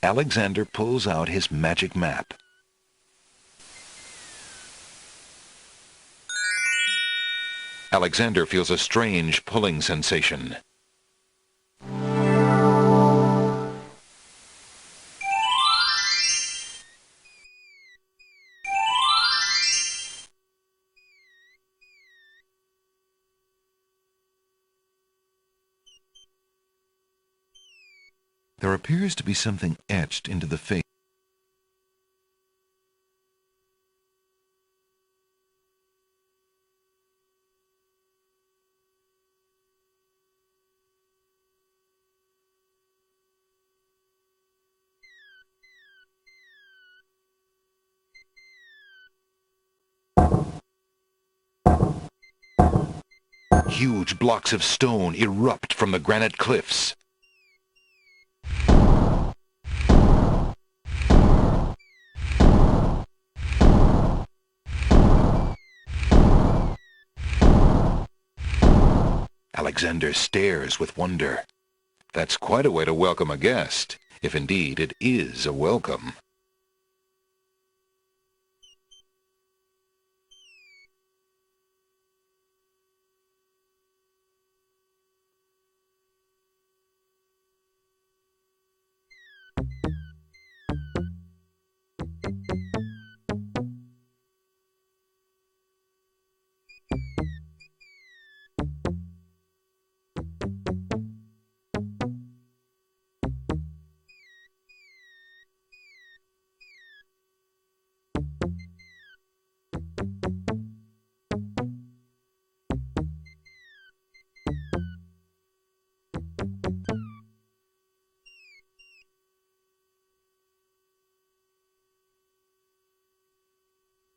Alexander pulls out his magic map. Alexander feels a strange pulling sensation. There appears to be something etched into the face. Huge blocks of stone erupt from the granite cliffs. Alexander stares with wonder. That's quite a way to welcome a guest, if indeed it is a welcome.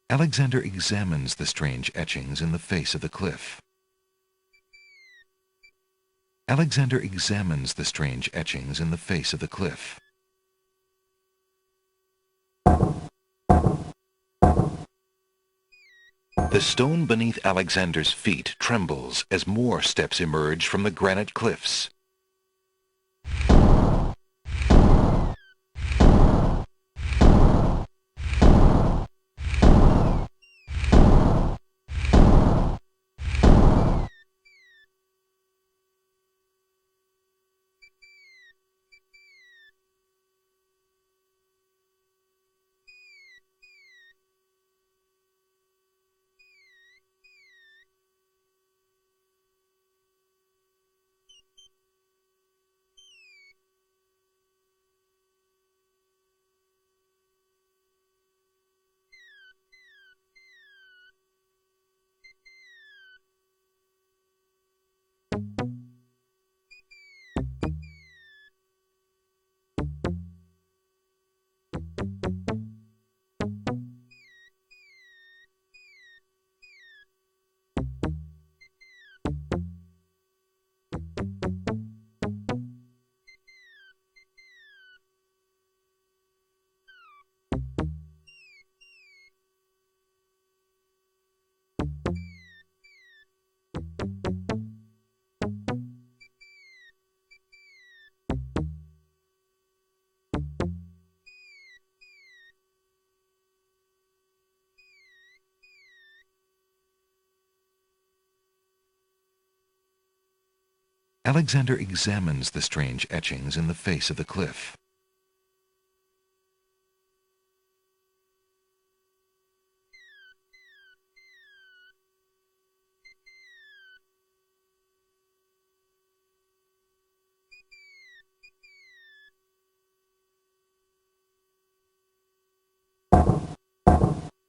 Alexander examines the strange etchings in the face of the cliff. Alexander examines the strange etchings in the face of the cliff. The stone beneath Alexander's feet trembles as more steps emerge from the granite cliffs. Alexander examines the strange etchings in the face of the cliff.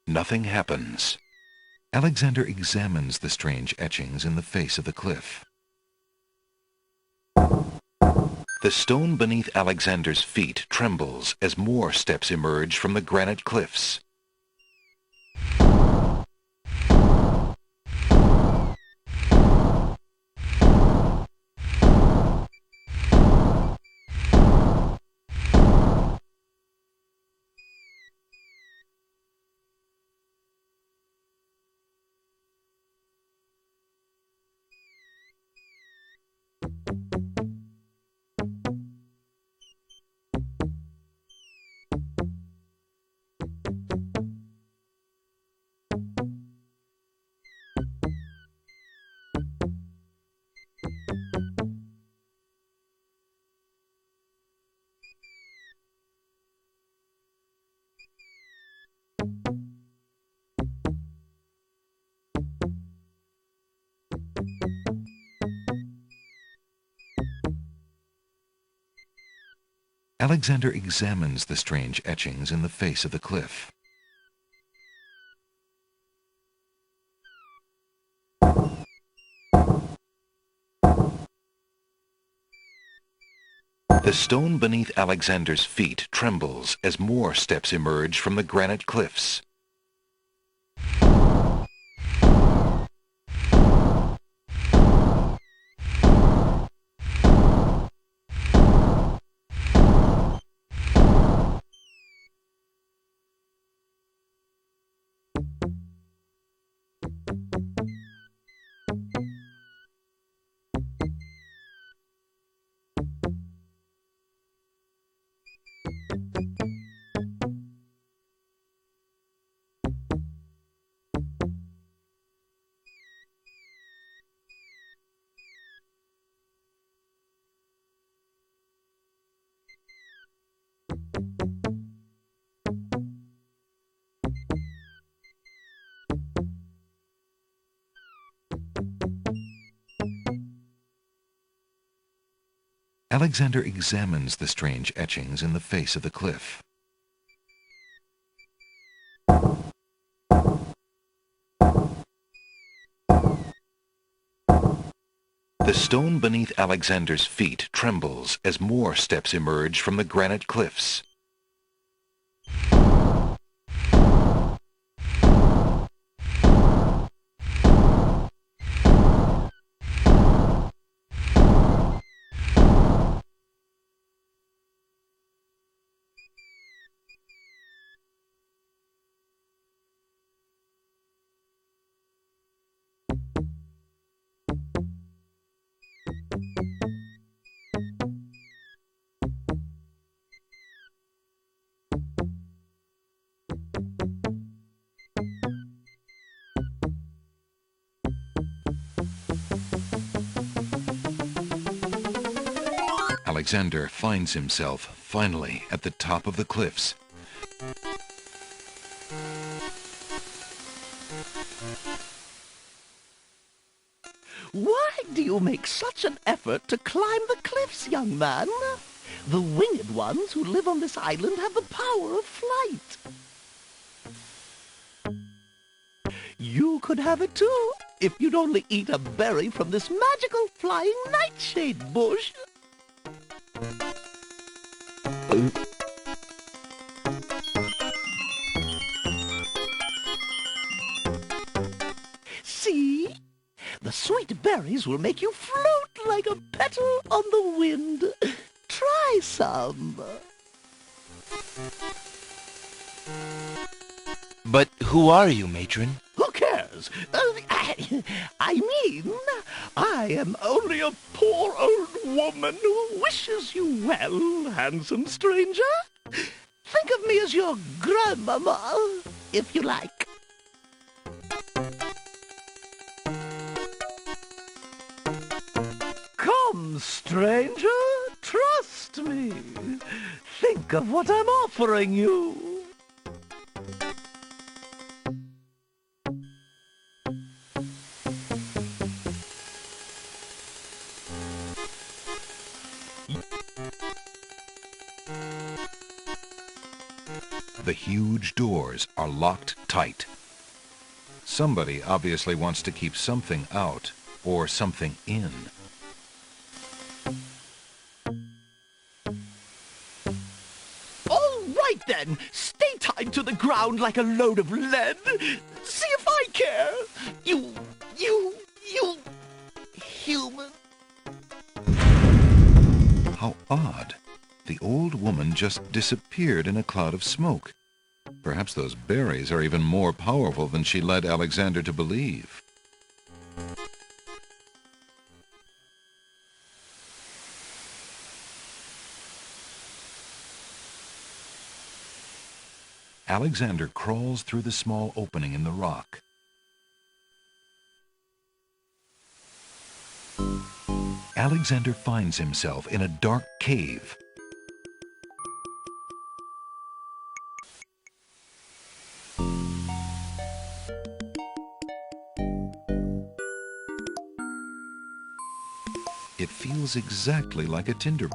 Nothing happens. Alexander examines the strange etchings in the face of the cliff. The stone beneath Alexander's feet trembles as more steps emerge from the granite cliffs. Alexander examines the strange etchings in the face of the cliff. The stone beneath Alexander's feet trembles as more steps emerge from the granite cliffs. Alexander examines the strange etchings in the face of the cliff. The stone beneath Alexander's feet trembles as more steps emerge from the granite cliffs. Alexander finds himself finally at the top of the cliffs. Why do you make such an effort to climb the cliffs, young man? The winged ones who live on this island have the power of flight. You could have it too, if you'd only eat a berry from this magical flying nightshade bush. See? The sweet berries will make you float like a petal on the wind. Try some. But who are you, matron? Who cares? I mean, I am only a poor old woman who wishes you well, handsome stranger. Think of me as your grandmama, if you like. Come, stranger, trust me. Think of what I'm offering you. The huge doors are locked tight. Somebody obviously wants to keep something out or something in. All right then, stay tied to the ground like a load of lead. See if I care. You human. How odd. The old woman just disappeared in a cloud of smoke. Perhaps those berries are even more powerful than she led Alexander to believe. Alexander crawls through the small opening in the rock. Alexander finds himself in a dark cave. It feels exactly like a tinder.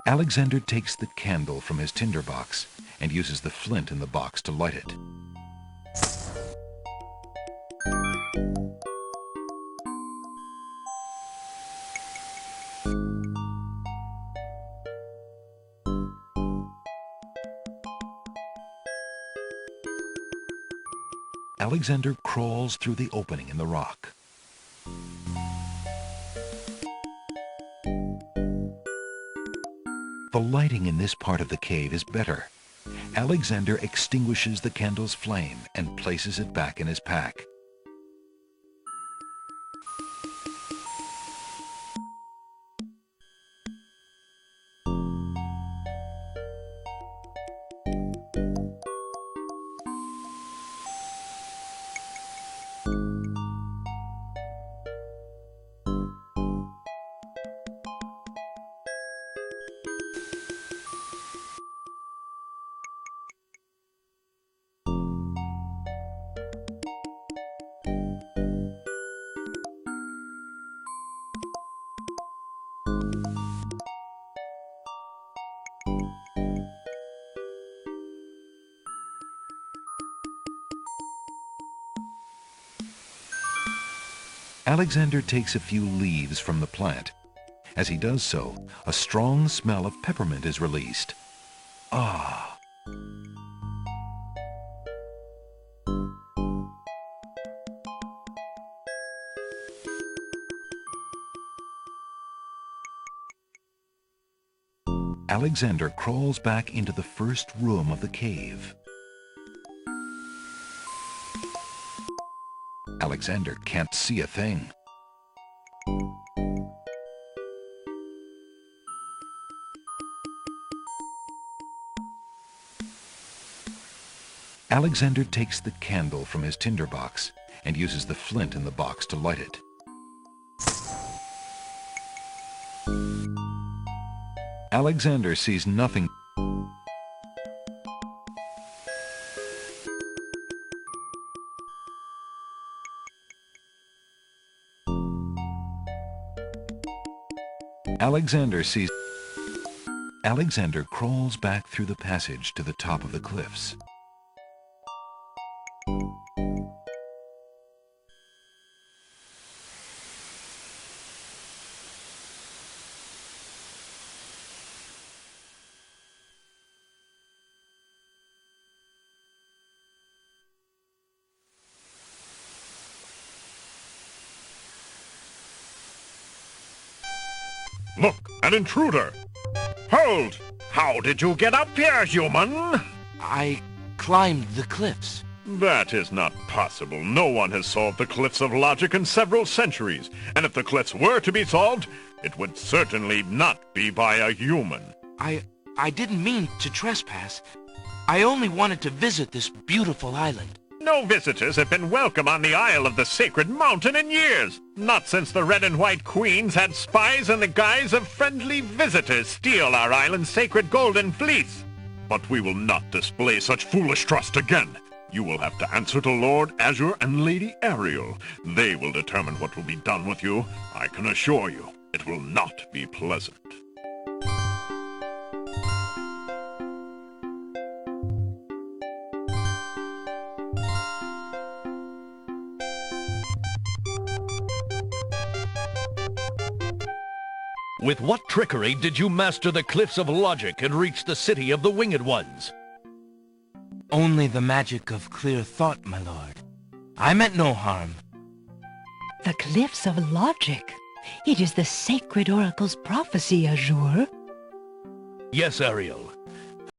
Alexander takes the candle from his tinderbox and uses the flint in the box to light it. Alexander crawls through the opening in the rock. The lighting in this part of the cave is better. Alexander extinguishes the candle's flame and places it back in his pack. Alexander takes a few leaves from the plant. As he does so, a strong smell of peppermint is released. Ah! Alexander crawls back into the first room of the cave. Alexander can't see a thing. Alexander takes the candle from his tinderbox and uses the flint in the box to light it. Alexander sees nothing. Alexander crawls back through the passage to the top of the cliffs. Look, an intruder! Hold! How did you get up here, human? I climbed the cliffs. That is not possible. No one has solved the Cliffs of Logic in several centuries, and if the cliffs were to be solved, it would certainly not be by a human. I didn't mean to trespass. I only wanted to visit this beautiful island. No visitors have been welcome on the Isle of the Sacred Mountain in years. Not since the Red and White Queens had spies in the guise of friendly visitors steal our island's sacred golden fleece. But we will not display such foolish trust again. You will have to answer to Lord Azure and Lady Ariel. They will determine what will be done with you. I can assure you, it will not be pleasant. With what trickery did you master the Cliffs of Logic and reach the city of the Winged Ones? Only the magic of clear thought, my lord. I meant no harm. The Cliffs of Logic. It is the sacred oracle's prophecy, Azure. Yes, Ariel.